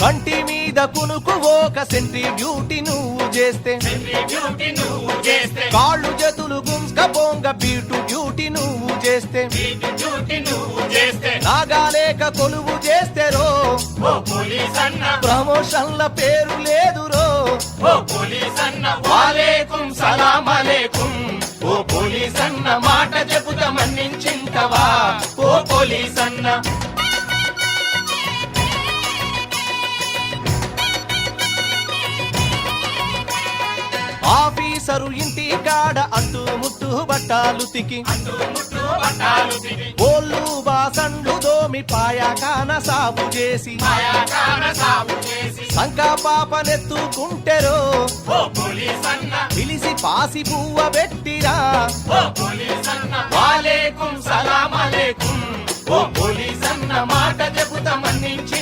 కంటి మీద కునుకు ఒక సెంట్రీ బ్యూటీ నువ్వు చేస్తే కాళ్ళు చేతులు గుంస్క బొంగ బీటు డ్యూటీ నువ్వు చేస్తే నాగాలేక కొలువు చేస్తే రో ప్రమోషన్ల పేరు లేదు రో వాలేకుం సలాం అలేకుం ఓ పోలీస్ అన్న మాట చెబుతా మన్నించింటవా ఓ పోలీస్ అన్న ఆఫీసరు ఇంటి కాడ అంటూ ముట్టు బట్టాలు తికి ఓళ్ళు బాసండ్లు దోమి పాయాకాన సాగు చేసి సంకా పాపనెత్తుకుంటెరో పిలిసి పాసి పువ్వ పెట్టిరా వాలేకుం సలాం అలేకుం ఓ పోలీస్ అన్న మాట చెబుతా మన్నించి